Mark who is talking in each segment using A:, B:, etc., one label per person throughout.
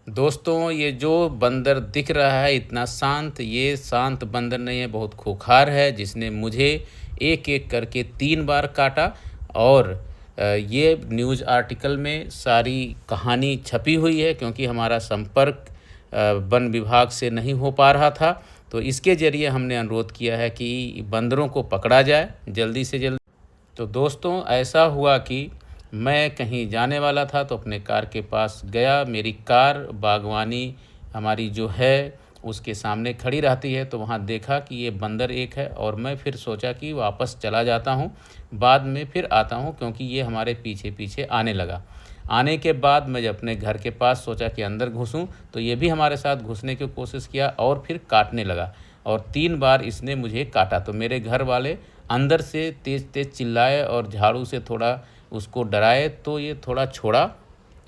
A: दोस्तों, ये जो बंदर दिख रहा है इतना शांत, ये शांत बंदर नहीं है, बहुत खूंखार है, जिसने मुझे एक-एक करके 3 बार काटा। और ये न्यूज़ आर्टिकल में सारी कहानी छपी हुई है, क्योंकि हमारा संपर्क वन विभाग से नहीं हो पा रहा था। तो इसके ज़रिए हमने अनुरोध किया है कि बंदरों को पकड़ा जाए जल्दी से जल्दी। तो दोस्तों, ऐसा हुआ कि मैं कहीं जाने वाला था, तो अपने कार के पास गया। मेरी कार बागवानी हमारी जो है उसके सामने खड़ी रहती है, तो वहाँ देखा कि ये बंदर एक है, और मैं फिर सोचा कि वापस चला जाता हूँ, बाद में फिर आता हूँ, क्योंकि ये हमारे पीछे पीछे आने लगा। आने के बाद मैं जब अपने घर के पास सोचा कि अंदर घुसूँ, तो ये भी हमारे साथ घुसने की कोशिश किया और फिर काटने लगा, और 3 बार इसने मुझे काटा। तो मेरे घर वाले अंदर से तेज़-तेज़ चिल्लाए और झाड़ू से थोड़ा उसको डराए, तो ये थोड़ा छोड़ा।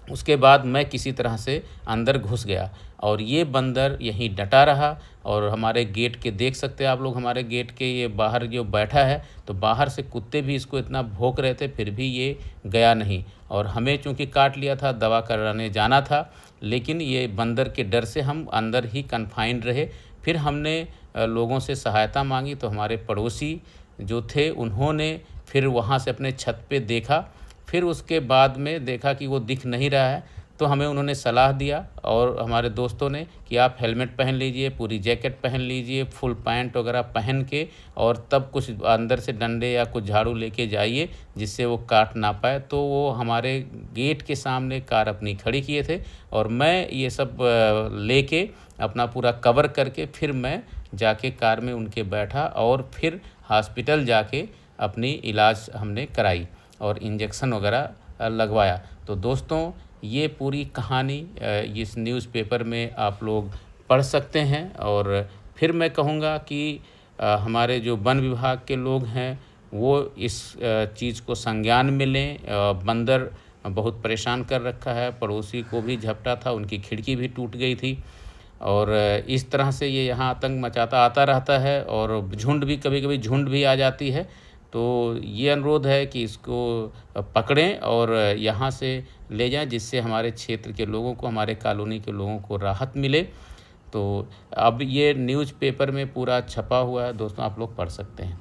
A: उसके बाद मैं किसी तरह से अंदर घुस गया, और ये बंदर यहीं डटा रहा। और हमारे गेट के देख सकते हैं आप लोग, हमारे गेट के ये बाहर जो बैठा है, तो बाहर से कुत्ते भी इसको इतना भौंक रहे थे, फिर भी ये गया नहीं। और हमें चूँकि काट लिया था, दवा कराने जाना था, लेकिन ये बंदर के डर से हम अंदर ही कन्फाइंड रहे। फिर हमने लोगों से सहायता मांगी, तो हमारे पड़ोसी जो थे उन्होंने फिर वहाँ से अपने छत पे देखा। फिर उसके बाद में देखा कि वो दिख नहीं रहा है, तो हमें उन्होंने सलाह दिया, और हमारे दोस्तों ने, कि आप हेलमेट पहन लीजिए, पूरी जैकेट पहन लीजिए, फुल पैंट वगैरह पहन के, और तब कुछ अंदर से डंडे या कुछ झाड़ू लेके जाइए, जिससे वो काट ना पाए। तो वो हमारे गेट के सामने कार अपनी खड़ी किए थे, और मैं ये सब लेके अपना पूरा कवर करके फिर मैं जाके कार में उनके बैठा, और फिर हॉस्पिटल जाके अपनी इलाज हमने कराई और इंजेक्शन वगैरह लगवाया। तो दोस्तों, ये पूरी कहानी इस न्यूज़पेपर में आप लोग पढ़ सकते हैं। और फिर मैं कहूँगा कि हमारे जो वन विभाग के लोग हैं, वो इस चीज़ को संज्ञान में लें। बंदर बहुत परेशान कर रखा है, पड़ोसी को भी झपटा था, उनकी खिड़की भी टूट गई थी, और इस तरह से ये यहाँ आतंक मचाता आता रहता है, और झुंड भी, कभी-कभी झुंड भी आ जाती है। तो ये अनुरोध है कि इसको पकड़ें और यहाँ से ले जाएँ, जिससे हमारे क्षेत्र के लोगों को, हमारे कॉलोनी के लोगों को राहत मिले। तो अब ये न्यूज़पेपर में पूरा छपा हुआ है दोस्तों, आप लोग पढ़ सकते हैं।